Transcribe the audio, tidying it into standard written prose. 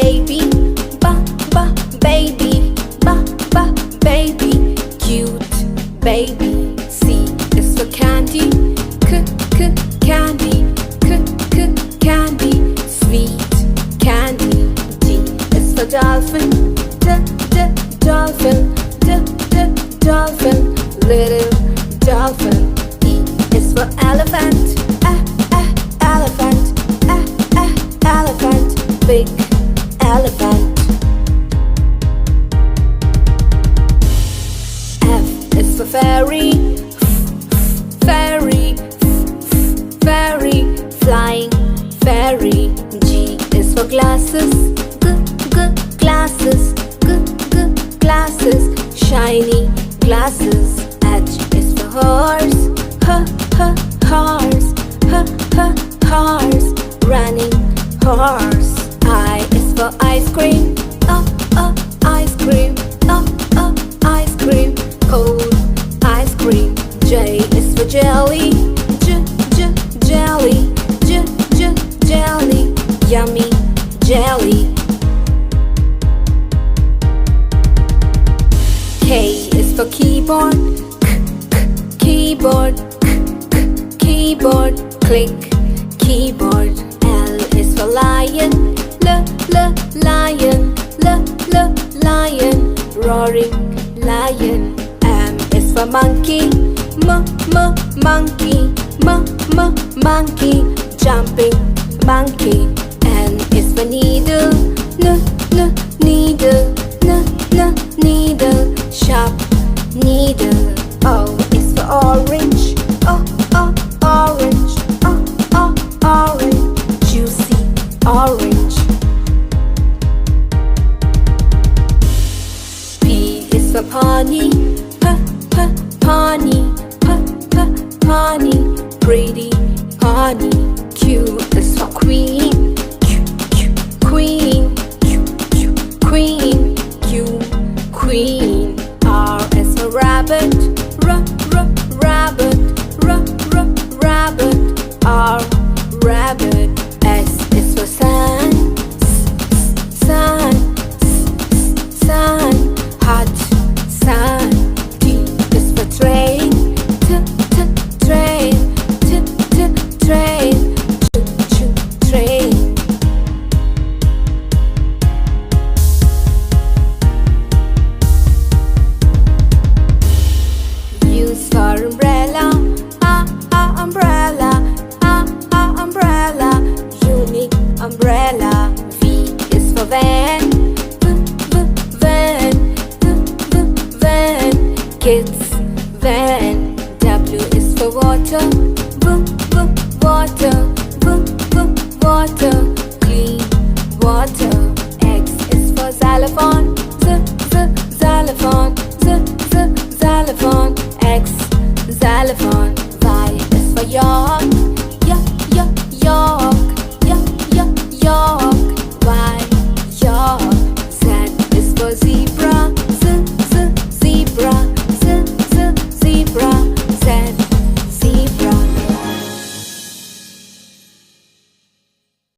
baby, baby, baby, cute baby. C is for candy, candy, candy, sweet candy. D is for dolphin, dolphin, dolphin, little dolphin. E is for elephant, elephant, elephant, big elephant. F is for fairy, fairy, fairy, flying fairy. G is for glasses, glasses, glasses, shiny glasses. H is for horse, horse, horse, running horse. I is for ice cream, ice cream, ice cream, cold ice cream. J is for jelly, jelly, jelly, yummy jelly. K is for keyboard, keyboard, keyboard, click keyboard. L is for lion, lion, lion, roaring lion. M is for monkey, monkey, monkey, jumping monkey. N is for needle, needle, needle, sharp needle. O is for orange, orange, orange, juicy orange.